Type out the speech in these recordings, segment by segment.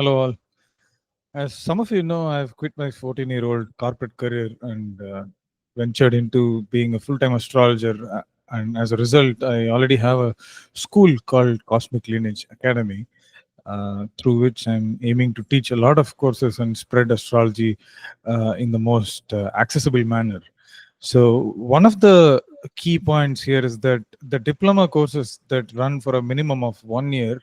Hello, all. As some of you know, I've quit my 14-year-old corporate career and ventured into being a full-time astrologer. And as a result, I already have a school called Cosmic Lineage Academy, through which I'm aiming to teach a lot of courses and spread astrology in the most accessible manner. So, one of the key points here is that the diploma courses that run for a minimum of 1 year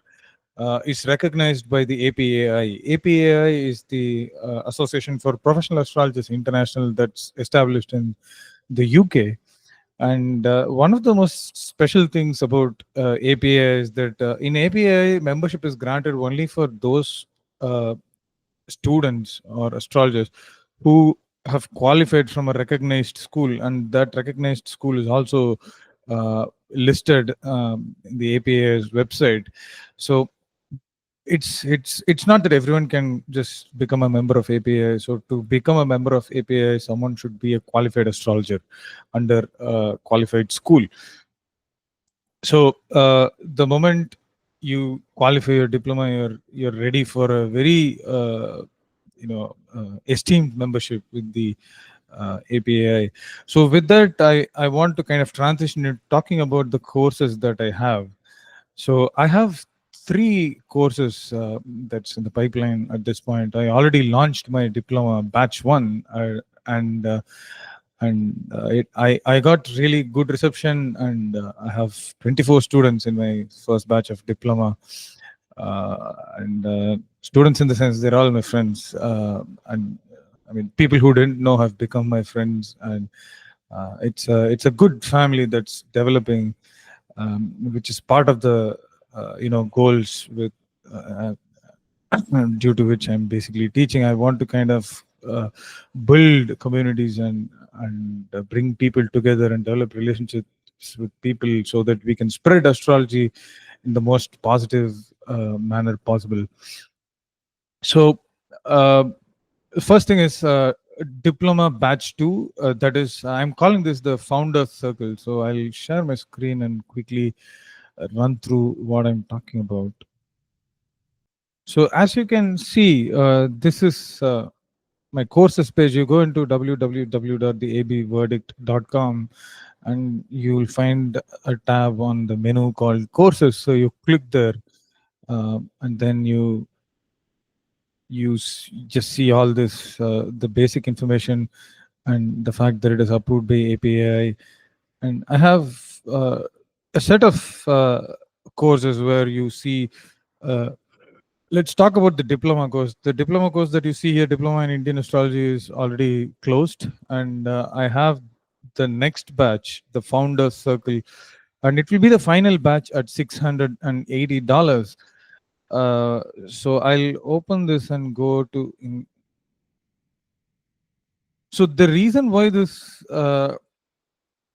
is recognized by the APAI. APAI is the Association for Professional Astrologers International that's established in the UK. And one of the most special things about APAI is that in APAI, membership is granted only for those uh, students or astrologers who have qualified from a recognized school, and that recognized school is also listed in the APA's website. So it's not that everyone can just become a member of API. So to become a member of API, someone should be a qualified astrologer under a qualified school. So the moment you qualify your diploma, you're ready for a very esteemed membership with the API. So with that, I want to kind of transition into talking about the courses that I have. So I have three courses that's in the pipeline at this point. I already launched my diploma batch one, I got really good reception, and I have 24 students in my first batch of diploma, and students in the sense they're all my friends, and I mean people who didn't know have become my friends, and it's a good family that's developing, which is part of the goals with uh, due to which I'm basically teaching. I want to kind of build communities and bring people together and develop relationships with people so that we can spread astrology in the most positive manner possible. So first thing is diploma batch 2, that is, I'm calling this the founder circle. So I'll share my screen and quickly run through what I'm talking about. So as you can see, this is my courses page. You go into www.theabverdict.com and you will find a tab on the menu called courses. So you click there, and then you just see all this, the basic information and the fact that it is approved by API. And I have a set of courses where you see. Let's talk about the diploma course. The diploma course that you see here, Diploma in Indian Astrology, is already closed, and I have the next batch, the Founders Circle, and it will be the final batch at $680. So I'll open this and go to. So the reason why this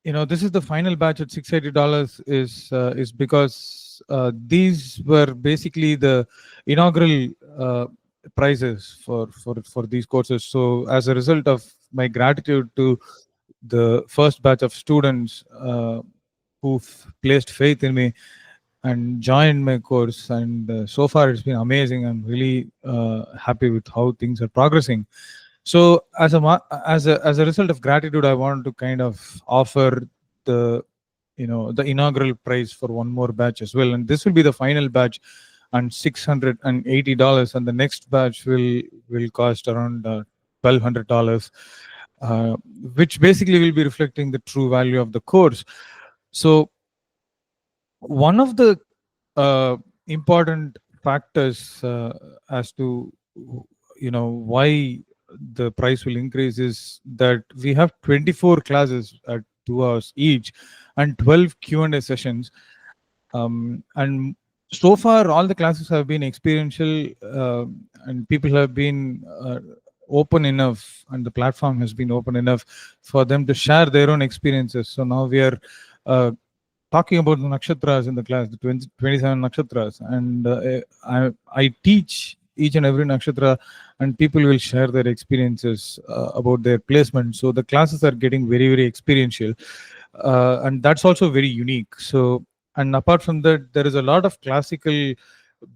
this is the final batch at $680 is because these were basically the inaugural prizes for these courses. So as a result of my gratitude to the first batch of students who've placed faith in me and joined my course, and so far it's been amazing. I'm really happy with how things are progressing. So as a result of gratitude, I want to kind of offer the the inaugural prize for one more batch as well, and this will be the final batch and $680, and the next batch will cost around $1,200, uh, which basically will be reflecting the true value of the course. So one of the important factors as to why the price will increase is that we have 24 classes at 2 hours each and 12 Q&A sessions, and so far all the classes have been experiential, and people have been open enough, and the platform has been open enough for them to share their own experiences. So now we are talking about the nakshatras in the class, the 27 nakshatras, and I teach each and every nakshatra, and people will share their experiences about their placement. So the classes are getting very, very experiential, and that's also very unique. So, and apart from that, there is a lot of classical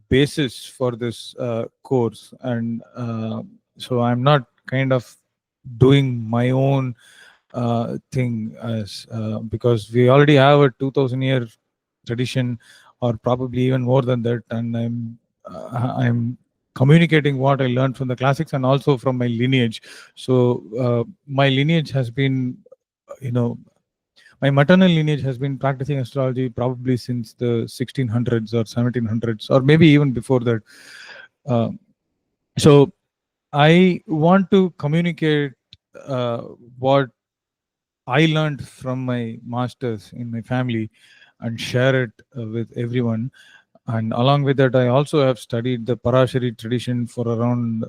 basis for this course, and so I'm not kind of doing my own thing, as because we already have a 2000-year tradition, or probably even more than that, and I'm communicating what I learned from the classics and also from my lineage. So my lineage has been, you know, my maternal lineage has been practicing astrology probably since the 1600s or 1700s, or maybe even before that. Uh, so I want to communicate uh, what I learned from my masters in my family and share it with everyone. And along with that, I also have studied the Parashari tradition for around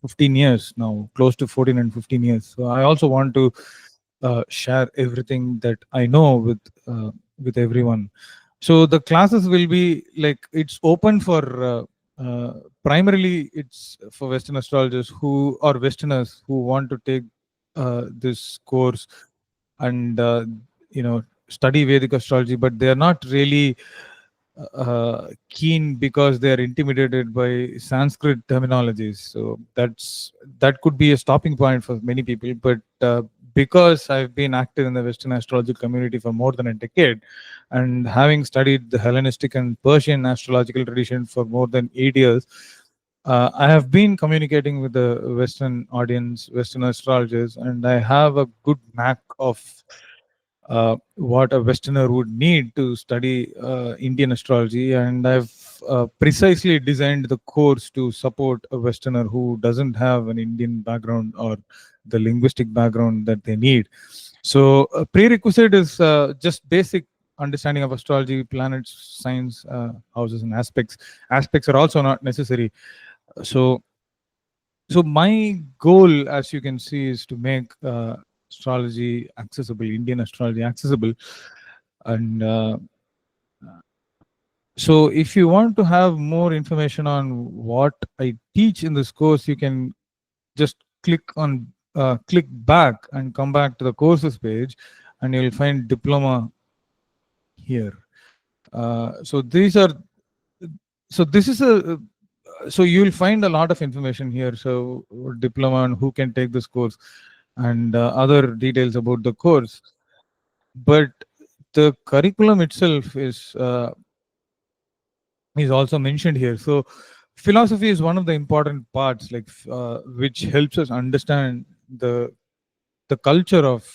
15 years now, close to 14 and 15 years. So I also want to share everything that I know with everyone. So the classes will be like, it's open for primarily it's for Western astrologers who are Westerners who want to take this course and study Vedic astrology, but they are not really keen because they are intimidated by Sanskrit terminologies. So that could be a stopping point for many people. But because I've been active in the Western astrology community for more than a decade, and having studied the Hellenistic and Persian astrological tradition for more than 8 years, I have been communicating with the Western audience, Western astrologers, and I have a good knack of what a Westerner would need to study Indian astrology. And I've precisely designed the course to support a Westerner who doesn't have an Indian background or the linguistic background that they need. So, a prerequisite is just basic understanding of astrology, planets, signs, houses, and aspects. Aspects are also not necessary. So, so my goal, as you can see, is to make astrology accessible, Indian astrology accessible. And so if you want to have more information on what I teach in this course, you can just click back and come back to the courses page, and you'll find Diploma here. So these are, so this is a, so you'll find a lot of information here. So Diploma and who can take this course, and other details about the course. But the curriculum itself is also mentioned here. So philosophy is one of the important parts, like which helps us understand the culture of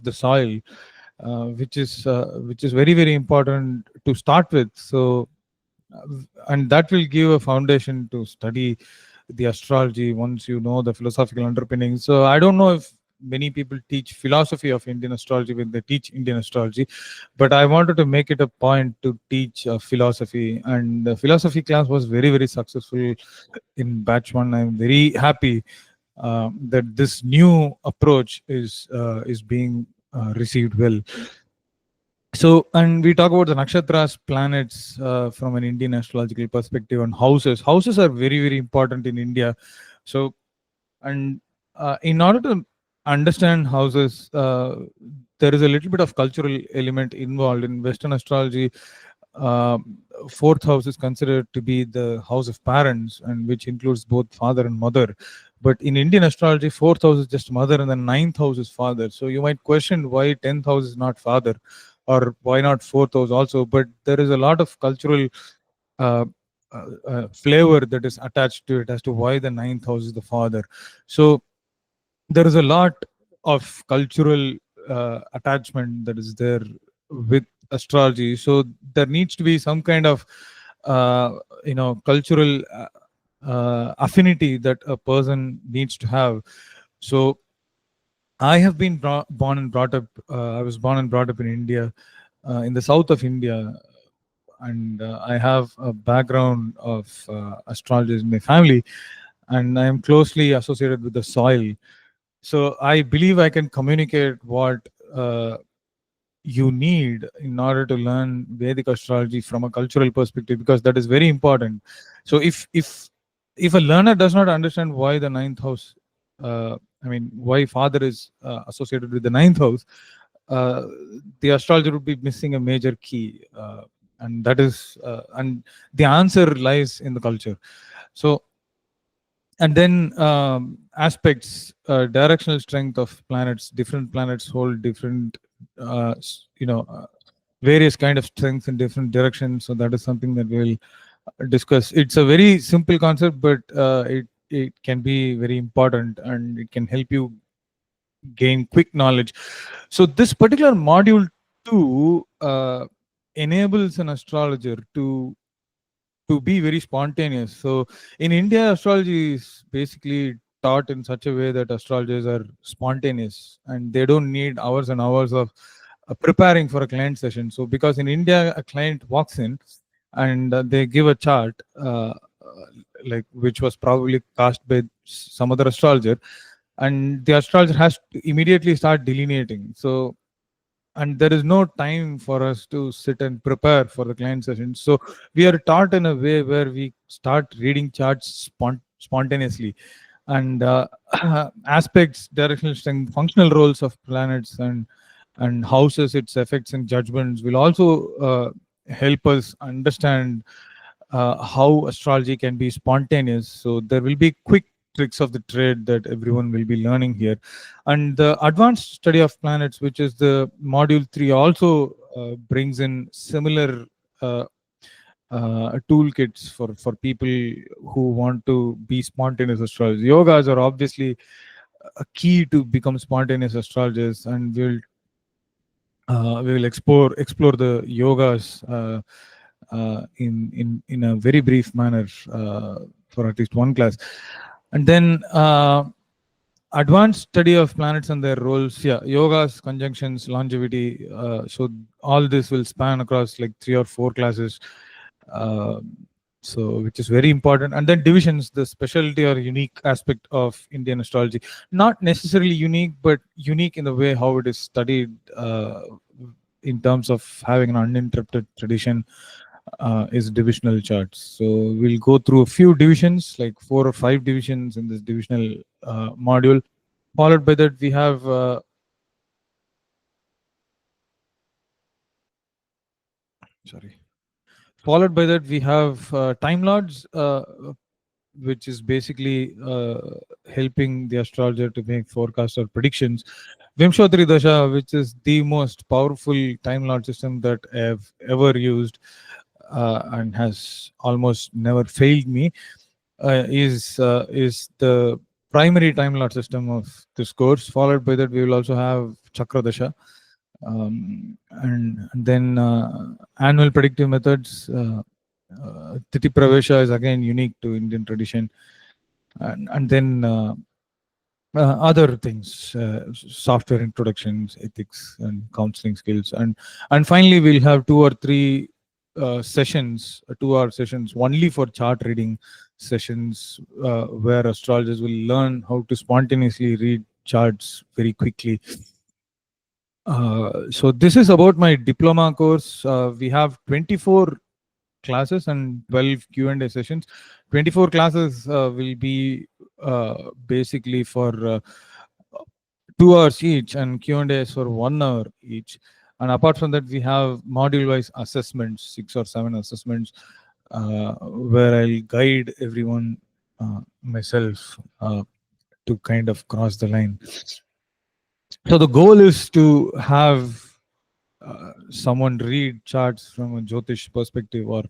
the soil, which is very very important to start with. So and that will give a foundation to study the astrology once you know the philosophical underpinnings. So I don't know if many people teach philosophy of Indian astrology when they teach Indian astrology, but I wanted to make it a point to teach philosophy. And the philosophy class was very very successful in batch one. I'm very happy that this new approach is being received well. So, and we talk about the nakshatras, planets, from an Indian astrological perspective, and houses. Houses are very, very important in India. So, and in order to understand houses, there is a little bit of cultural element involved in Western astrology. uh, Fourth house is considered to be the house of parents, and which includes both father and mother. But in Indian astrology, fourth house is just mother, and then ninth house is father. So you might question why 10th house is not father, or why not fourth house also. But there is a lot of cultural uh, flavor that is attached to it as to why the ninth house is the father. So there is a lot of cultural attachment that is there with astrology. So there needs to be some kind of uh, cultural affinity that a person needs to have. So I have been born and brought up. I was born and brought up in India, in the south of India, and I have a background of astrologers in my family, and I am closely associated with the soil. So I believe I can communicate what you need in order to learn Vedic astrology from a cultural perspective, because that is very important. So if a learner does not understand why the ninth house, why father is associated with the ninth house, uh, the astrologer would be missing a major key. and that is and the answer lies in the culture. So, and then directional strength of planets. Different planets hold different various kind of strengths in different directions. So that is something that we'll discuss. It's a very simple concept, but it can be very important, and it can help you gain quick knowledge. So this particular module 2 enables an astrologer to be very spontaneous. So in India, astrology is basically taught in such a way that astrologers are spontaneous and they don't need hours and hours of preparing for a client session. So because in India, a client walks in and they give a chart, like which was probably cast by some other astrologer, and the astrologer has to immediately start delineating. So, and there is no time for us to sit and prepare for the client session. So we are taught in a way where we start reading charts spontaneously, and aspects, directional strength, functional roles of planets, and houses, its effects and judgments will also help us understand how astrology can be spontaneous. So there will be quick tricks of the trade that everyone will be learning here. And the advanced study of planets, which is the module 3, also brings in similar toolkits for people who want to be spontaneous astrologers. Yogas are obviously a key to become spontaneous astrologers, and we will explore the yogas in a very brief manner for at least one class. And then advanced study of planets and their roles. Yeah, yogas, conjunctions, longevity. So all this will span across like 3 or 4 classes. Uh, so which is very important. And then divisions, the specialty or unique aspect of Indian astrology. Not necessarily unique, but unique in the way how it is studied, in terms of having an uninterrupted tradition, is divisional charts. So we'll go through a few divisions, like 4 or 5 divisions in this divisional module. Followed by that, we have Followed by that, we have Time Lords, which is basically helping the astrologer to make forecasts or predictions. Vimshodri Dasha, which is the most powerful Time Lord system that I have ever used, and has almost never failed me, is the primary Time Lord system of this course. Followed by that, we will also have Chakra Dasha, and then annual predictive methods. Titi Pravesha is again unique to Indian tradition, and then other things, software introductions, ethics, and counseling skills, and finally we'll have 2 or 3 sessions, 2-hour sessions only for chart reading sessions, where astrologers will learn how to spontaneously read charts very quickly. So this is about my diploma course. We have 24 classes and 12 Q&A sessions. 24 classes will be basically for 2 hours each, and Q&As for 1 hour each. And apart from that, we have module-wise assessments, 6 or 7 assessments, where I'll guide everyone, myself, to kind of cross the line. So the goal is to have someone read charts from a Jyotish perspective, or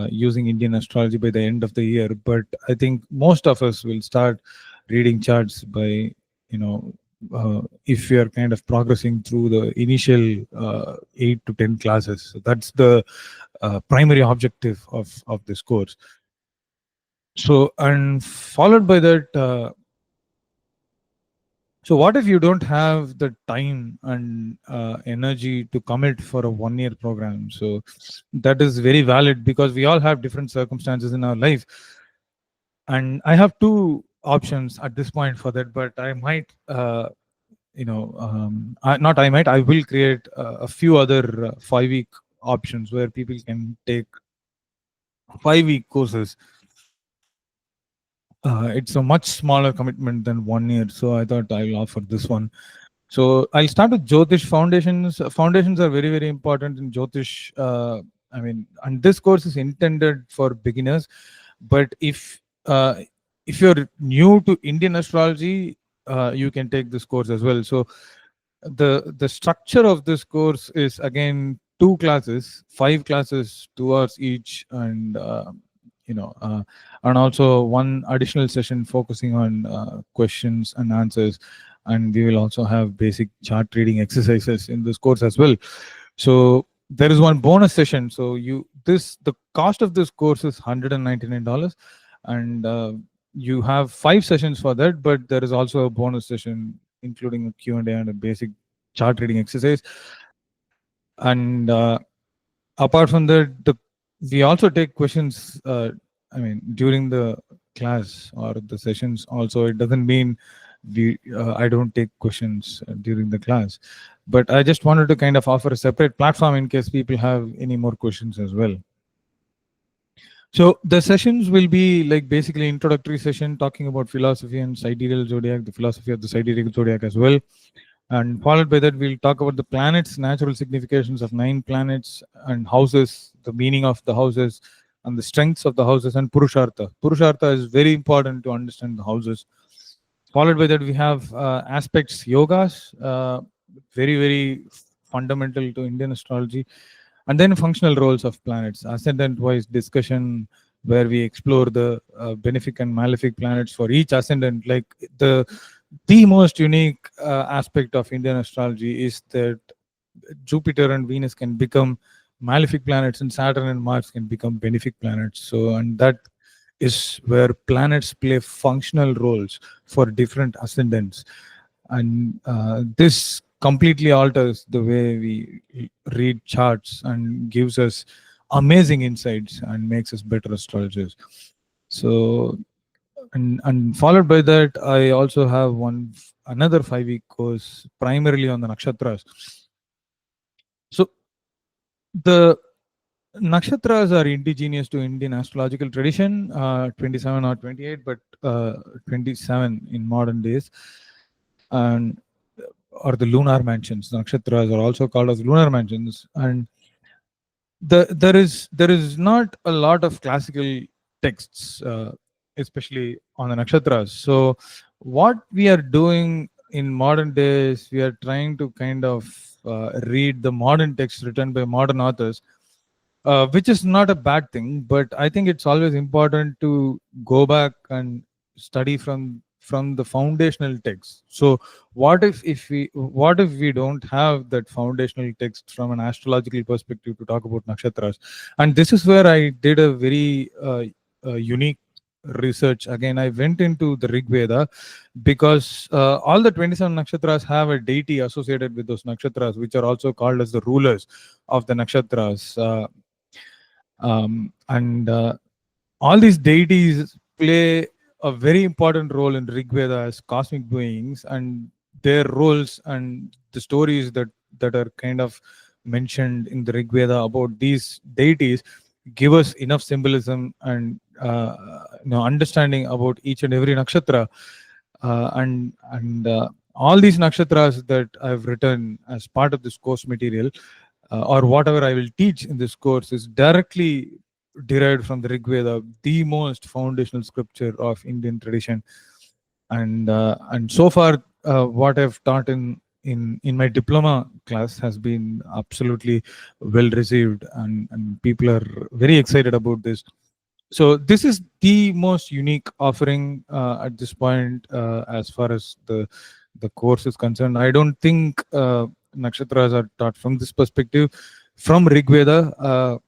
using Indian astrology by the end of the year. But I think most of us will start reading charts by, if we are kind of progressing through the initial 8 to 10 classes. So that's the primary objective of this course. So, and followed by that, so what if you don't have the time and energy to commit for a 1-year program? So that is very valid, because we all have different circumstances in our life. And I have 2 options at this point for that, but I might, I will create a few other 5-week options where people can take 5-week courses. It's a much smaller commitment than 1 year. So I thought I'll offer this one. So I'll start with Jyotish foundations. Foundations are very, very important in Jyotish. I mean, and this course is intended for beginners, but if you're new to Indian astrology, you can take this course as well. So the structure of this course is again 2 classes, 5 classes, 2 hours each, and you know, and also one additional session focusing on questions and answers. And we will also have basic chart reading exercises in this course as well. So there is one bonus session. So the cost of this course is $199, and you have 5 sessions for that. But there is also a bonus session including a Q&A and a basic chart reading exercise. And apart from that, we also take questions. I mean, during the class or the sessions. Also, it doesn't mean I don't take questions during the class, but I just wanted to kind of offer a separate platform in case people have any more questions as well. So the sessions will be like basically introductory session talking about philosophy and sidereal zodiac, the philosophy of the sidereal zodiac as well. And followed by that, we'll talk about the planets, natural significations of 9 planets and houses, the meaning of the houses and the strengths of the houses, and Purushartha. Purushartha is very important to understand the houses. Followed by that, we have aspects, yogas, very, very fundamental to Indian astrology. And then functional roles of planets, ascendant-wise discussion, where we explore the benefic and malefic planets for each ascendant. Like the most unique aspect of Indian astrology is that Jupiter and Venus can become malefic planets, and Saturn and Mars can become benefic planets. So, and that is where planets play functional roles for different ascendants. And this completely alters the way we read charts and gives us amazing insights and makes us better astrologers. So, and followed by that, I also have another 5-week course primarily on the nakshatras. So the nakshatras are indigenous to Indian astrological tradition, 27 or 28, but 27 in modern days, and or the lunar mansions. Nakshatras are also called as lunar mansions, and there is not a lot of classical texts, especially on the nakshatras. So what we are doing in modern days, we are trying to kind of read the modern texts written by modern authors, which is not a bad thing, but I think it's always important to go back and study from the foundational text. So what if we don't have that foundational text from an astrological perspective to talk about nakshatras? And this is where I did a very unique research. Again, I went into the Rig Veda, because all the 27 nakshatras have a deity associated with those nakshatras, which are also called as the rulers of the nakshatras. And all these deities play a very important role in Rig Veda as cosmic beings, and their roles and the stories that are kind of mentioned in the Rig Veda about these deities give us enough symbolism and understanding about each and every nakshatra. And all these nakshatras that I've written as part of this course material, or whatever I will teach in this course, is directly derived from the Rig Veda, the most foundational scripture of Indian tradition. And so far, what I've taught in my diploma class has been absolutely well received, and people are very excited about this. So this is the most unique offering at this point, as far as the course is concerned. I don't think nakshatras are taught from this perspective from Rig Veda.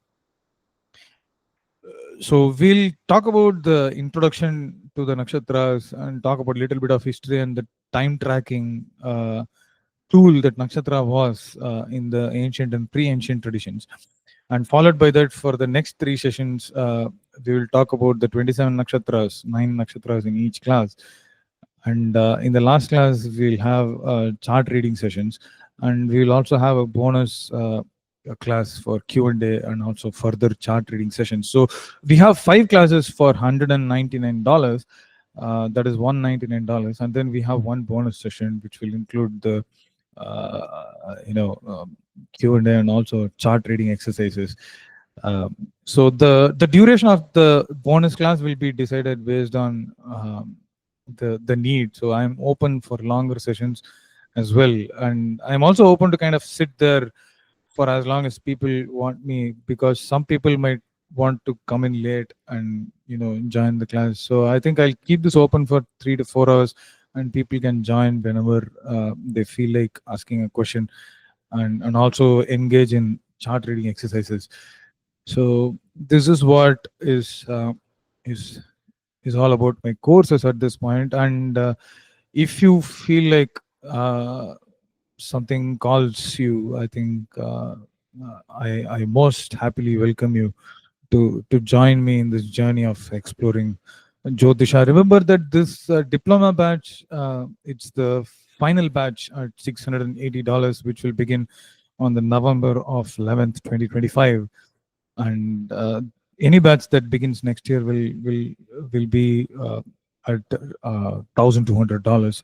So we'll talk about the introduction to the nakshatras and talk about a little bit of history and the time tracking tool that nakshatra was in the ancient and pre-ancient traditions. And followed by that, for the next 3 sessions, we will talk about the 27 nakshatras, 9 nakshatras in each class. And in the last class, we'll have chart reading sessions, and we will also have a bonus a class for Q&A and also further chart reading sessions. So we have 5 classes for $199. That is $199, and then we have one bonus session which will include the Q&A and also chart reading exercises. So the duration of the bonus class will be decided based on the need. So I'm open for longer sessions as well, and I'm also open to kind of sit there for as long as people want me, because some people might want to come in late and join the class. So I think I'll keep this open for 3 to 4 hours, and people can join whenever they feel like asking a question, and also engage in chart reading exercises. So this is what is is all about my courses at this point. And if you feel like something calls you, I think I most happily welcome you to join me in this journey of exploring Jyotisha. Remember that this diploma batch, it's the final batch at $680, which will begin on the November of 11th, 2025. And any batch that begins next year will be at $1,200.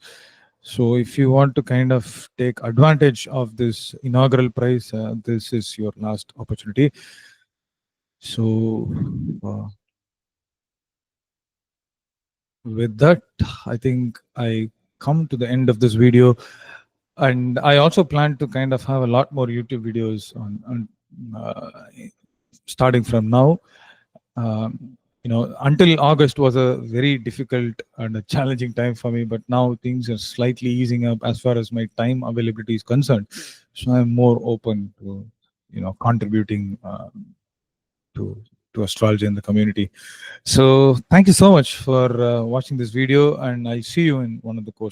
So if you want to kind of take advantage of this inaugural price, this is your last opportunity. So uh, with that, I think I come to the end of this video, and I also plan to kind of have a lot more YouTube videos on starting from now. Until August was a very difficult and a challenging time for me, but now things are slightly easing up as far as my time availability is concerned. So I'm more open to, contributing to astrology in the community. So thank you so much for watching this video, and I'll see you in one of the courses.